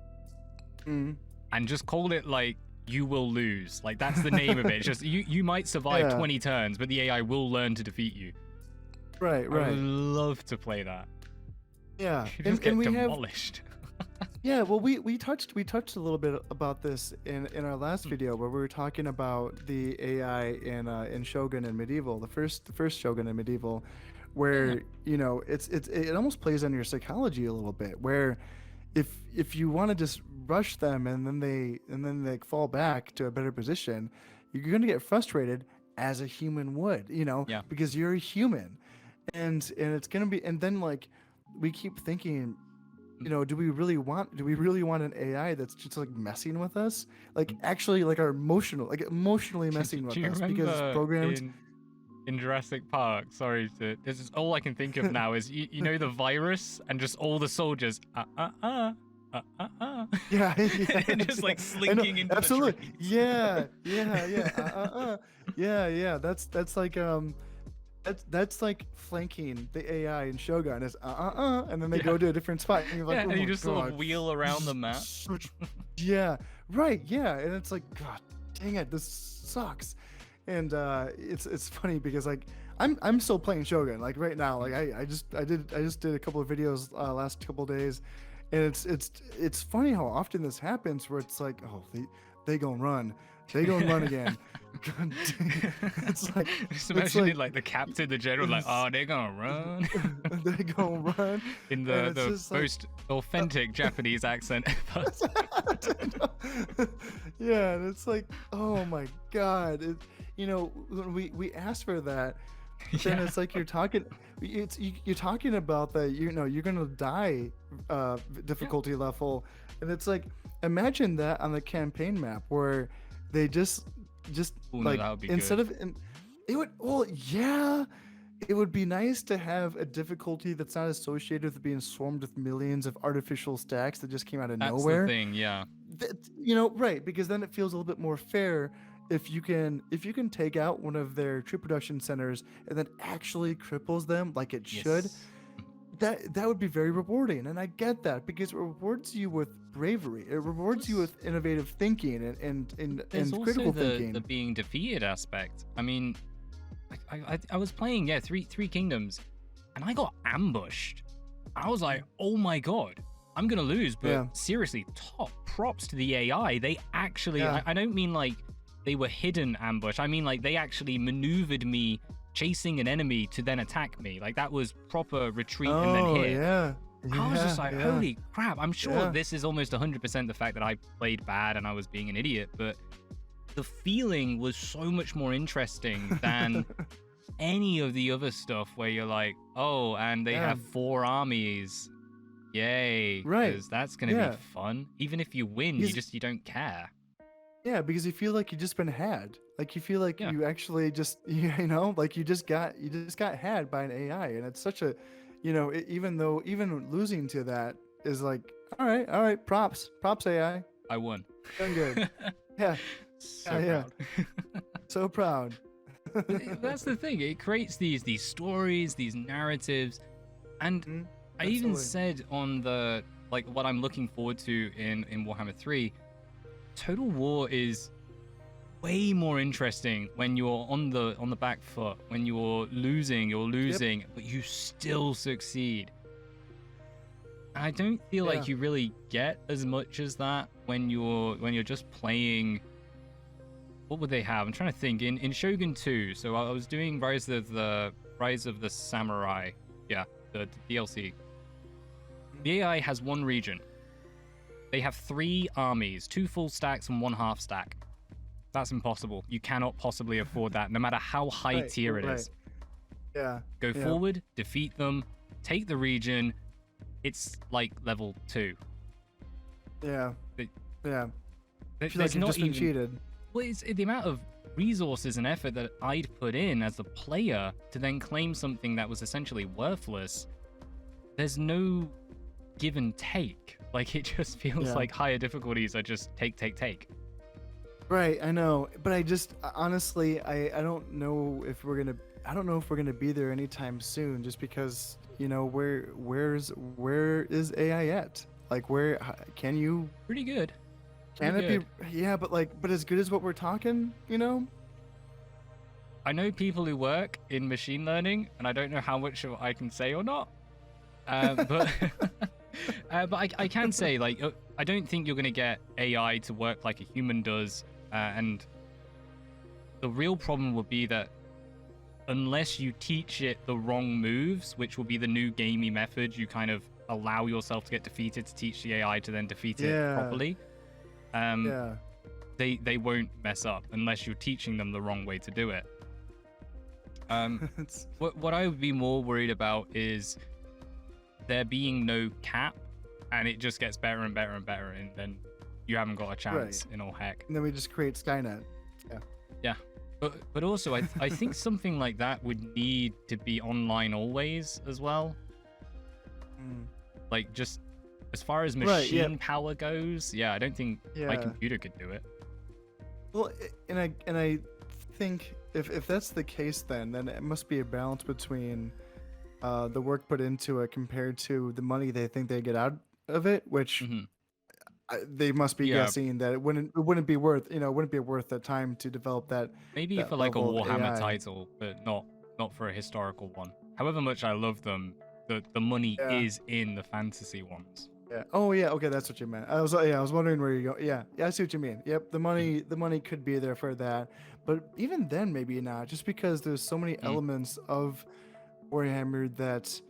Mm. and just called it like you will lose. Like that's the name of it. It's just you might survive Yeah. 20 turns, but the AI will learn to defeat you. Right, I right. would love to play that. Yeah, You just get we have demolished. yeah. Well, we touched a little bit about this in our last video where we were talking about the AI in Shogun and Medieval, the first Shogun and Medieval, where it almost plays on your psychology a little bit, where if you want to just rush them and then they fall back to a better position, you're going to get frustrated as a human would, Yeah. because you're a human, and it's going to be, and then like we keep thinking, do we really want an AI that's just like messing with us, like actually like emotionally messing with Do you us because it's remember programmed. in Jurassic Park? Sorry, this is all I can think of now. Is you know the virus and just all the soldiers Yeah, yeah, and just like I know, slinking into absolutely. the trees. Yeah. That's like that's like flanking the AI in Shogun is and then they go to a different spot and you're like, Yeah, oh and you my just sort of God. wheel around the map. Yeah, right. Yeah, and it's like, God dang it, this sucks. And it's funny because like I'm still playing Shogun like right now. Like I just did a couple of videos last couple of days, and it's funny how often this happens where it's like, oh, they gonna run. They gonna run again. God dang. It's like Just imagine like the captain, the general, like, oh, they're gonna run they gonna run in and the it's just most authentic Japanese accent ever. Yeah, and it's like, oh my God, when we asked for that, then it's like you're talking about that, you're gonna die difficulty level, and it's like, imagine that on the campaign map where they just Ooh, no, like, that would be instead good. of it would, well, yeah, it would be nice to have a difficulty that's not associated with being swarmed with millions of artificial stacks that just came out of That's nowhere. the thing, yeah. Right, because then it feels a little bit more fair if you can take out one of their troop production centers and then actually cripples them like it should. Yes. That would be very rewarding, and I get that because it rewards you with bravery. It rewards you with innovative thinking and There's also critical the thinking. being defeated aspect. I mean, I was playing Three Kingdoms, and I got ambushed. I was like, oh my God, I'm gonna lose. But Yeah. seriously, top props to the AI. They actually, Yeah. I don't mean like they were hidden ambush. I mean like they actually maneuvered me chasing an enemy to then attack me. Like that was proper retreat and then hit. Yeah. I was just Yeah, like, yeah. holy crap. I'm sure Yeah. this is almost 100% the fact that I played bad and I was being an idiot, but the feeling was so much more interesting than any of the other stuff where you're like, oh, and they Yeah. have 4 armies. Yay. Right. Because that's going to Yeah. be fun. Even if you win, you don't care. Yeah, because you feel like you've just been had. Like you feel like Yeah. you actually just like you just got had by an AI, and it's such a, even losing to that is like, all right, props AI, I won. done good. Yeah, So Yeah. proud. so proud. That's the thing. It creates these stories, these narratives, and Mhm, I even absolutely. said on the what I'm looking forward to in Warhammer 3, Total War is way more interesting when you're on the back foot. When you're losing, but you still succeed. And I don't feel like Yeah. you really get as much as that when you're just playing. What would they have? I'm trying to think. In Shogun 2, so I was doing Rise of the Samurai. Yeah, the DLC. The AI has 1 region. They have 3 armies, 2 full stacks and 1 half stack. That's impossible. You cannot possibly afford that, no matter how high Right, tier it right. is. Yeah. Go Yeah. forward, defeat them, take the region. It's like level 2. Yeah. They- Yeah. There- I feel There's like you've not just been even. cheated. Well, it's the amount of resources and effort that I'd put in as a player to then claim something that was essentially worthless. There's no give and take. Like, it just feels Yeah. like higher difficulties are just take. Right, I know, but I just honestly, I don't know if we're gonna be there anytime soon. Just because where is AI at? Like can you Pretty good. can Pretty it be? Yeah, but as good as what we're talking, I know people who work in machine learning, and I don't know how much of I can say or not. But but I can say, like, I don't think you're going to get AI to work like a human does. And the real problem will be that unless you teach it the wrong moves, which will be the new gamey method, you kind of allow yourself to get defeated to teach the AI to then defeat it Yeah. properly. Yeah. They won't mess up unless you're teaching them the wrong way to do it. It's, What I would be more worried about is there being no cap, and it just gets better and better and better, and then you haven't got a chance in all heck. And then we just create Skynet. Yeah. Yeah. But also, I think something like that would need to be online always as well. Like, just as far as machine power goes, I don't think my computer could do it. Well, and I think if that's the case, then it must be a balance between the work put into it compared to the money they think they get out of it, which they must be guessing that it wouldn't be worth the time to develop that. Maybe that for like a Warhammer AI. title, but not for a historical one. However much I love them, the money is in the fantasy ones. Yeah. Oh yeah. Okay, that's what you meant. I was wondering where you go. Yeah. I see what you mean. Yep. The money could be there for that, but even then maybe not. Just because there's so many elements of Warhammer that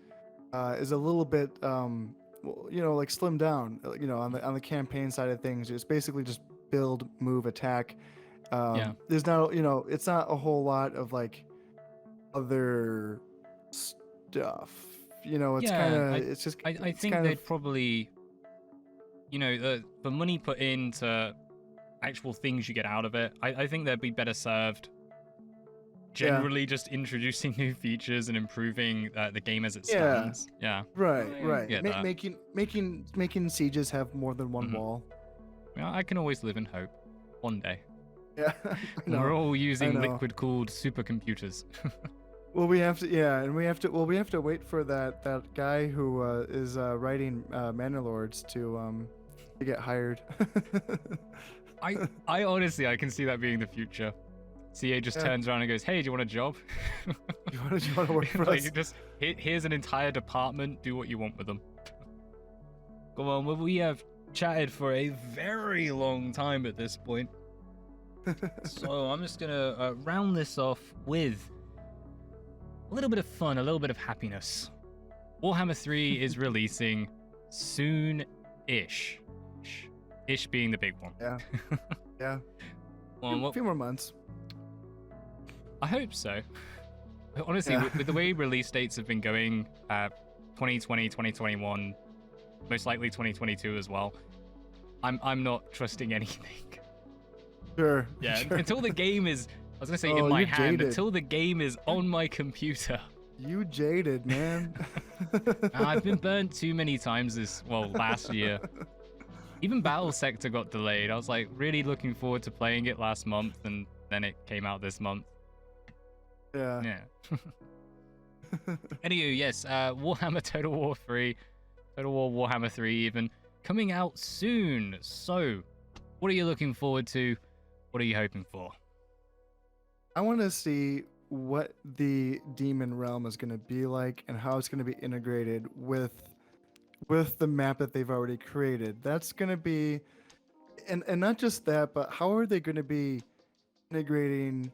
is a little bit like slimmed down. On the campaign side of things, it's basically just build, move, attack. There's not it's not a whole lot of like other stuff. It's kind of it's just. I think they'd probably, the money put into actual things you get out of it. I think they'd be better served generally just introducing new features and improving the game as it stands. Yeah. Right. Making sieges have more than one wall. Yeah, I can always live in hope. One day. Yeah. We're all using liquid-cooled supercomputers. Well, we have to wait for that guy who is writing Manor to get hired. I honestly, I can see that being the future. CA just turns around and goes, "Hey, do you want a job? you want to work for us? Just here's an entire department. Do what you want with them." Come on, well, we have chatted for a very long time at this point, so I'm just gonna round this off with a little bit of fun, a little bit of happiness. Warhammer 3 is releasing soon-ish. Ish being the big one. Yeah. Well, a few more months. I hope so. Honestly, with the way release dates have been going, 2020, 2021, most likely 2022 as well, I'm not trusting anything. Sure. Yeah, sure. Until the game is, I was going to say in my hand, until the game is on my computer. You jaded, man. I've been burnt too many times last year. Even Battle Sector got delayed. I was like really looking forward to playing it last month, and then it came out this month. Yeah. Anywho, yes, Warhammer Total War 3, Total War Warhammer 3 even, coming out soon. So, what are you looking forward to? What are you hoping for? I want to see what the Demon Realm is going to be like and how it's going to be integrated with the map that they've already created. That's going to be, and not just that, but how are they going to be integrating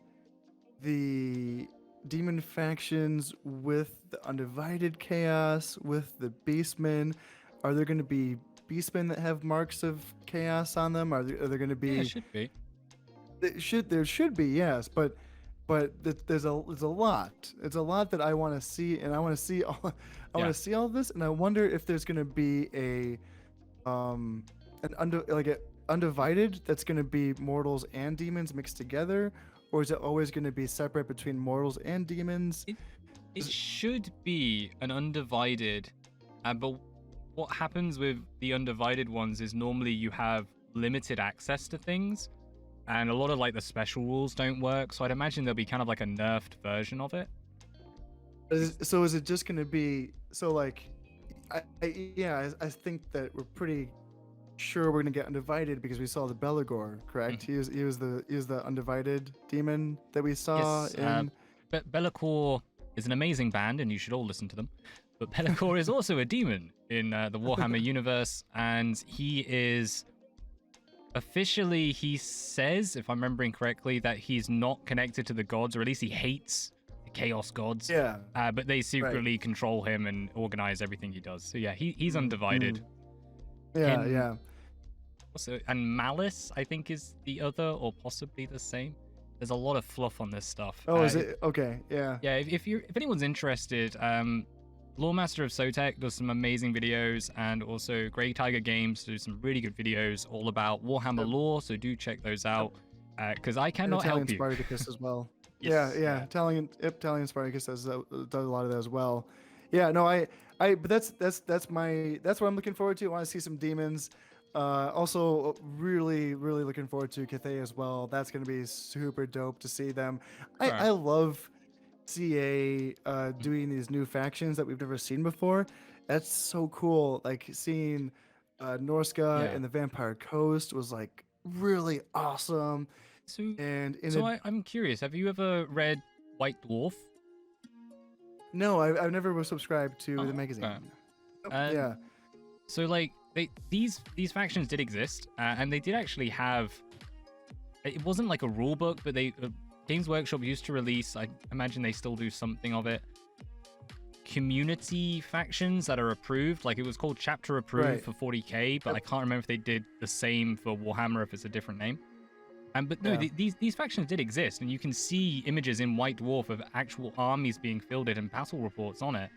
the demon factions with the Undivided Chaos, with the Beastmen? Are there going to be Beastmen that have marks of chaos on them? Are there going to be? Yeah, it should be. There should be, yes, but there's a lot. It's a lot that I want to see, and I want to see all. I want to see all this, and I wonder if there's going to be a Undivided that's going to be mortals and demons mixed together, or is it always going to be separate between mortals and demons? It should be an Undivided, but what happens with the Undivided ones is normally you have limited access to things, and a lot of like the special rules don't work. So I'd imagine there'll be kind of like a nerfed version of it. So is it just going to be I think that we're pretty sure we're going to get Undivided because we saw the Beligor, correct? He was the Undivided demon that we saw in Be'lakor is an amazing band and you should all listen to them. But Be'lakor is also a demon in the Warhammer universe, and he is officially, he says, if I'm remembering correctly, that he's not connected to the gods, or at least he hates the Chaos gods. Yeah. But they secretly control him and organize everything he does. So yeah, he's Undivided. Yeah. Also, and Malice, I think, is the other, or possibly the same. There's a lot of fluff on this stuff. Oh, is it? Okay, yeah. Yeah, if anyone's interested, Lawmaster of Sotek does some amazing videos, and also Grey Tiger Games do some really good videos all about Warhammer lore. So do check those out, because I And cannot Italian help you. Spartacus as well. Yes, yeah. Italian Spartacus does a lot of that as well. Yeah, no, but that's what I'm looking forward to. I want to see some demons. Also, really looking forward to Cathay as well. That's gonna be super dope to see them. Alright. I love CA doing these new factions that we've never seen before. That's so cool. Like seeing Norska Yeah. and the Vampire Coast was like really awesome. So, And in so I'm curious. Have you ever read White Dwarf? no, I've never was subscribed to Oh, the magazine. okay. Nope, yeah. So like these factions did exist, and they did actually have. It wasn't like a rule book, but Games Workshop used to release. I imagine they still do something of it. Community factions that are approved, like it was called Chapter Approved Right. for 40k, but I can't remember if they did the same for Warhammer, if it's a different name. But no, Yeah. these factions did exist, and you can see images in White Dwarf of actual armies being fielded and battle reports on it.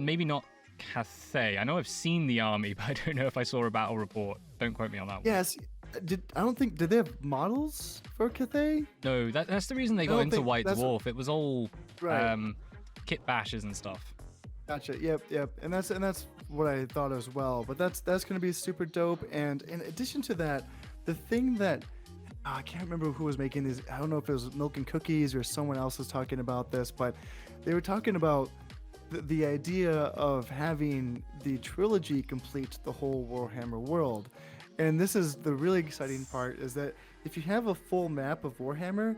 Maybe not Cathay. I know I've seen the army, but I don't know if I saw a battle report. Don't quote me on that one. Yes. Did they have models for Cathay? No, that's the reason they got don't into think White that's- Dwarf. It was all Right. kit bashes and stuff. Gotcha. Yep. And that's what I thought as well. But that's gonna be super dope. And in addition to that, the thing that I can't remember who was making these. I don't know if it was Milk and Cookies or someone else was talking about this, but they were talking about the idea of having the trilogy complete the whole Warhammer world. And this is the really exciting part, is that if you have a full map of Warhammer,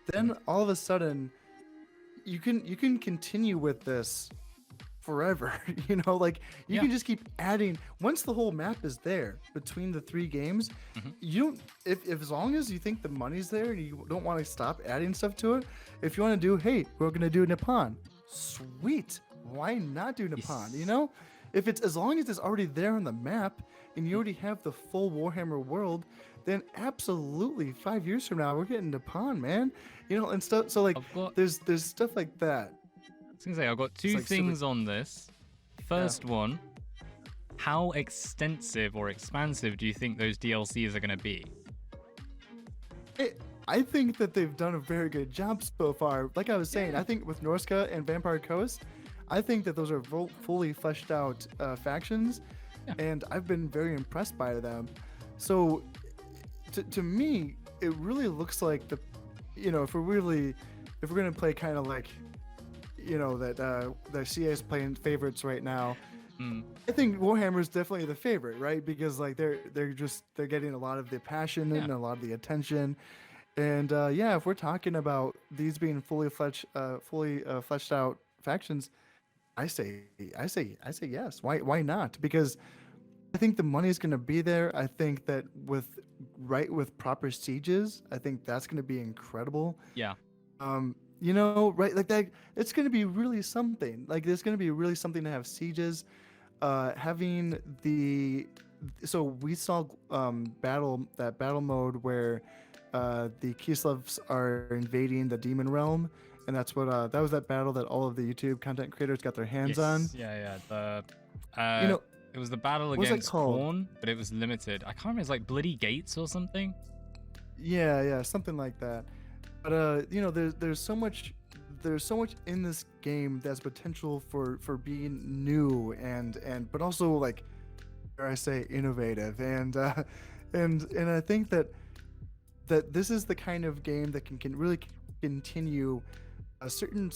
then all of a sudden you can continue with this forever. Like you Yeah. can just keep adding. Once the whole map is there between the 3 games, you don't, if as long as you think the money's there and you don't want to stop adding stuff to it, if you want to do, hey, we're gonna do Nippon, sweet, why not do Nippon? Yes. If it's, as long as it's already there on the map and you already have the full Warhammer world, then absolutely 5 years from now we're getting Nippon, man. And stuff. So like I've got- there's stuff like that. I was gonna say I've got two like super- things on this. First one, how extensive or expansive do you think those DLCs are gonna be? I think that they've done a very good job so far. Like I was saying, I think with Norska and Vampire Coast, I think that those are fully fleshed out factions, and I've been very impressed by them. So, to me, it really looks like if we're gonna play kind of like, that the CA is playing favorites right now. I think Warhammer is definitely the favorite, right? Because like they're getting a lot of the passion and a lot of the attention. And if we're talking about these being fully fleshed out factions, I say yes. Why not? Because I think the money's going to be there. I think that with proper sieges, I think that's going to be incredible. Yeah. Right, like that, it's going to be really something. Like there's going to be really something to have sieges. Having so we saw battle mode where the Kislevs are invading the demon realm, and that's what that was that battle that all of the YouTube content creators got their hands on. Yeah. It was the battle what was that against called? Khorne, but it was limited. I can't remember. It's like Bloody Gates or something. Yeah, something like that. But there's so much in this game that's potential for being new and but also like, dare I say, innovative, and I think that this is the kind of game that can really continue a certain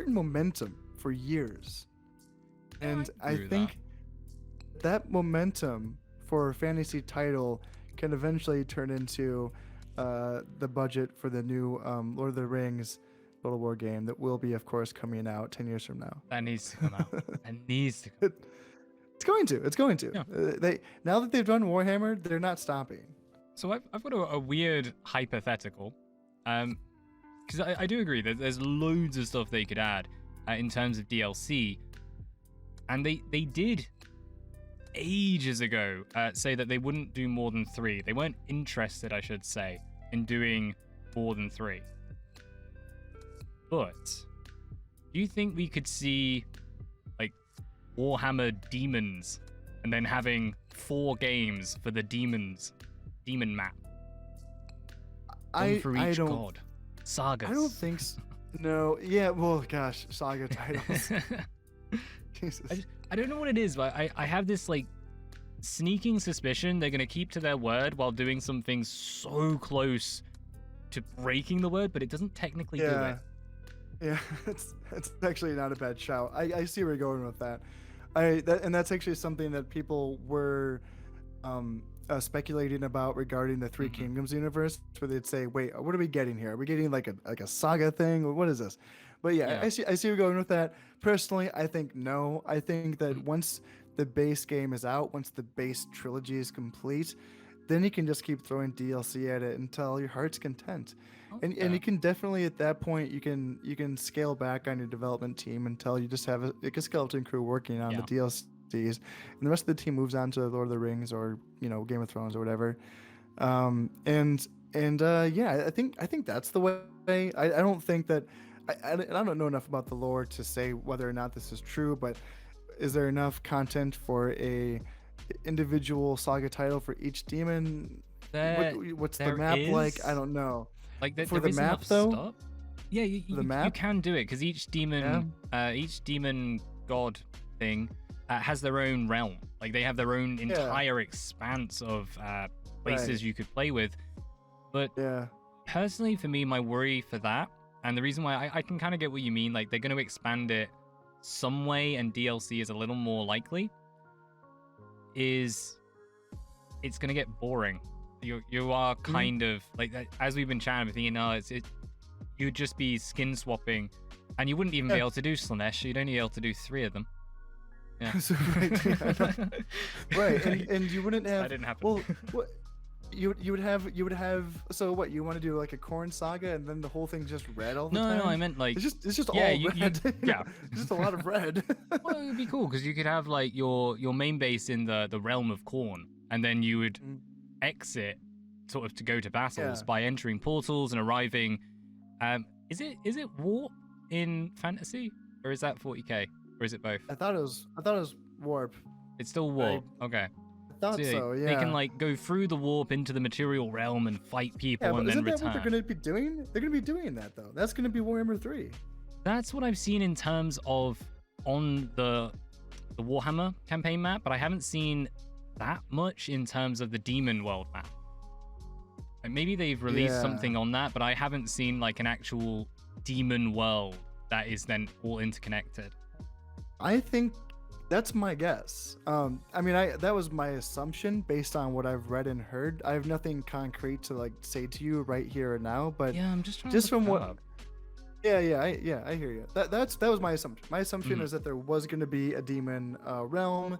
momentum for years. And I agree with think that momentum for a fantasy title can eventually turn into the budget for the new Lord of the Rings Total War game that will be, of course, coming out 10 years from now. That needs to come out. That needs to come It's going to. Yeah. Now that they've done Warhammer, they're not stopping. So I've got a weird hypothetical, because I do agree that there's loads of stuff they could add in terms of DLC, and they did ages ago say that they wouldn't do more than 3. They weren't interested, I should say, in doing more than 3. But do you think we could see like Warhammer Demons, and then having 4 games for the demon map, one for I each don't god. Sagas. I don't think so. No, yeah, well, gosh, saga titles. Jesus. I don't know what it is, but I have this like sneaking suspicion they're gonna keep to their word while doing something so close to breaking the word, but it doesn't technically do it. Yeah, it's actually not a bad shout. I see where you're going with that. And that's actually something that people were speculating about regarding the Three Kingdoms universe, where they'd say, "Wait, what are we getting here? Are we getting like a saga thing, or what is this?" But yeah, I see where you're going with that. Personally, I think no. I think that once the base game is out, once the base trilogy is complete, then you can just keep throwing DLC at it until your heart's content. And you can definitely at that point you can scale back on your development team until you just have a skeleton crew working on the DLCs, and the rest of the team moves on to Lord of the Rings or Game of Thrones or whatever. Yeah, I think that's the way. I don't think that I don't know enough about the lore to say whether or not this is true, but is there enough content for a individual saga title for each demon? What's the map like? I don't know. Like for the map though. Stuff? Yeah, you can do it because each demon god thing has their own realm. Like they have their own entire expanse of places you could play with. But personally, for me, my worry for that, and the reason why I can kind of get what you mean, like they're going to expand it some way, and DLC is a little more likely, is it's going to get boring. You are kind of like, as we've been chatting, I'm thinking, you'd just be skin swapping, and you wouldn't even be able to do Slaanesh. You'd only be able to do 3 of them. Yeah. Right, and you wouldn't have. That didn't happen. Well, what you would have. So what you want to do, like a Corn saga, and then the whole thing's just red all the time? No, I meant like it's just all red. Yeah, it's just a lot of red. Well, it would be cool because you could have like your main base in the realm of Corn, and then you would exit sort of to go to battles by entering portals and arriving. Is it warp in fantasy, or is that 40k, or is it both? I thought it was warp. It's still warp. Okay. I thought so. Yeah. They can like go through the warp into the material realm and fight people and then return. Isn't that what they're going to be doing? They're going to be doing that though. That's going to be Warhammer 3. That's what I've seen in terms of on the Warhammer campaign map, but I haven't seen that much in terms of the Demon World map. Like maybe they've released something on that, but I haven't seen like an actual Demon World that is then all interconnected. I think that's my guess. I mean, that was my assumption based on what I've read and heard. I have nothing concrete to like say to you right here and now, but yeah, I'm just trying just to look from what. up. I hear you. That was my assumption. My assumption is that there was going to be a demon realm,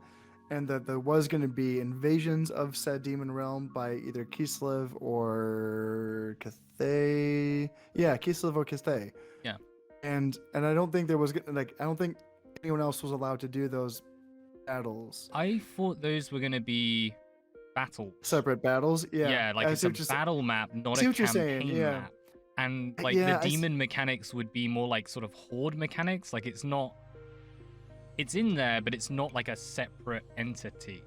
and that there was going to be invasions of said demon realm by either Kislev or Cathay. Yeah, Kislev or Cathay. Yeah. And I don't think there was I don't think anyone else was allowed to do those battles. I thought those were going to be battles. Separate battles? Yeah. Yeah, like it's a battle map, not a campaign map. And like the demon mechanics would be more like sort of horde mechanics. Like it's in there, but it's not like a separate entity.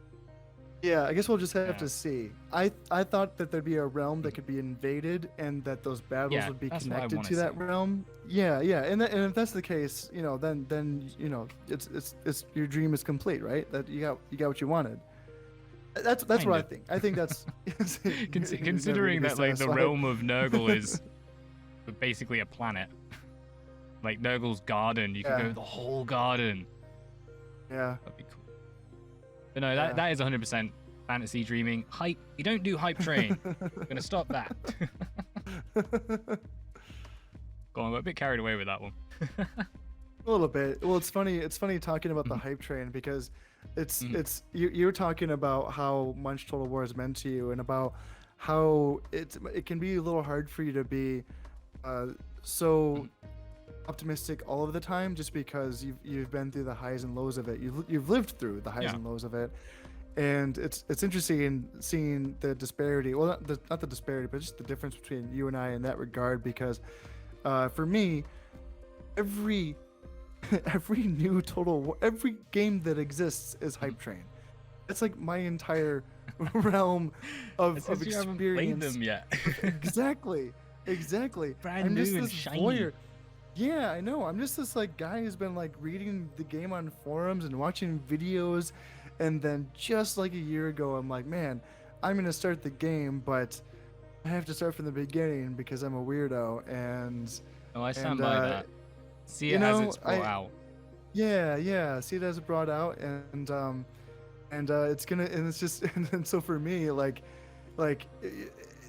Yeah, I guess we'll just have to see. I thought that there'd be a realm that could be invaded, and that those battles would be connected to that realm. Yeah, and if that's the case, then it's your dream is complete, right? That you got what you wanted. That's what I think. I think that's considering that like the realm of Nurgle is basically a planet. Like Nurgle's garden, you can go the whole garden. Yeah, that'd be cool. But no, that is 100% fantasy dreaming. Hype. You don't do hype train. I'm gonna stop that. Go on, I got a bit carried away with that one. A little bit. Well, it's funny. It's funny talking about the hype train because it's you're talking about how much Total War has meant to you, and about how it can be a little hard for you to be so optimistic all of the time, just because you've been through the highs and lows of it. You've lived through the highs and lows of it, and it's interesting in seeing the disparity. Well, not the disparity, but just the difference between you and I in that regard. Because for me, every every game that exists is Hype Train. It's like my entire realm of Since you haven't played experience. them yet. Exactly, exactly. Brand I'm new just and this shiny. voyeur. Yeah, I know. I'm just this like guy who's been like reading the game on forums and watching videos, and then just like a year ago, I'm like, man, I'm gonna start the game, but I have to start from the beginning because I'm a weirdo, and Oh, I stand and by that. See you it as know, it's brought out. yeah, see it as brought out, and it's gonna, and it's just, and so for me, like,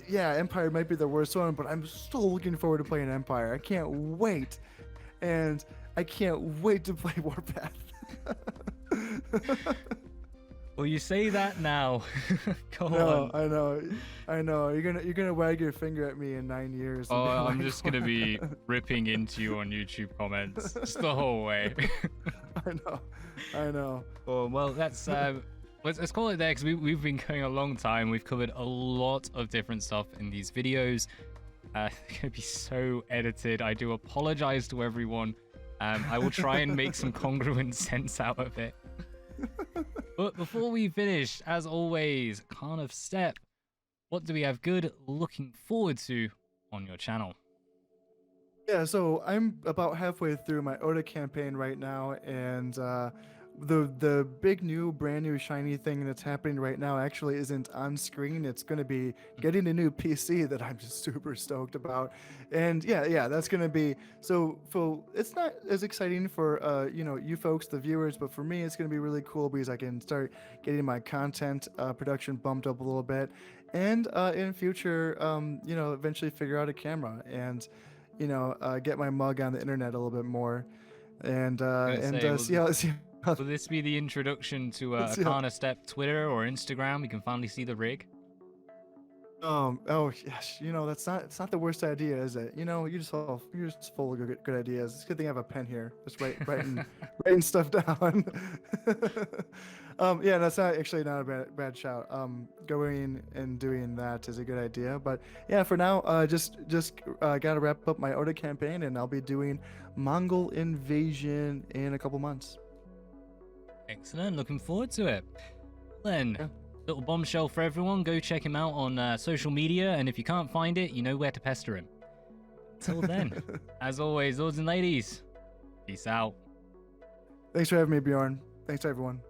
yeah, Empire might be the worst one, but I'm so looking forward to playing Empire. I can't wait, and I can't wait to play Warpath. Well, you say that now. Go No, on. I know. You're gonna wag your finger at me in 9 years. and Oh, be I'm like, just gonna be ripping into you on YouTube comments just the whole way. I know. Oh, well, that's let's call it there because we've been going a long time. We've covered a lot of different stuff in these videos. They're gonna be so edited. I do apologize to everyone. I will try and make some congruent sense out of it. But before we finish, as always, Khan of Step, what do we have good looking forward to on your channel? Yeah, so I'm about halfway through my Oda campaign right now, and the big new, brand new, shiny thing that's happening right now actually isn't on screen. It's going to be getting a new PC that I'm just super stoked about, and yeah, that's going to be so. It's not as exciting for you folks, the viewers, but for me, it's going to be really cool because I can start getting my content production bumped up a little bit, and in future, eventually figure out a camera and get my mug on the internet a little bit more, and see how Will this be the introduction to see how- Khan of Step Twitter or Instagram? We can finally see the rig. oh yes, it's not the worst idea, is it? You're just full of good ideas. It's a good thing I have a pen here, just writing stuff down. Yeah, that's not a bad shout. Going and doing that is a good idea, but yeah, for now, just gotta wrap up my Oda campaign, and I'll be doing Mongol invasion in a couple months. Excellent. Looking forward to it. Then, Yeah. little bombshell for everyone. Go check him out on social media, and if you can't find it, you know where to pester him. Until then, as always, lords and ladies, peace out. Thanks for having me, Bjorn. Thanks everyone.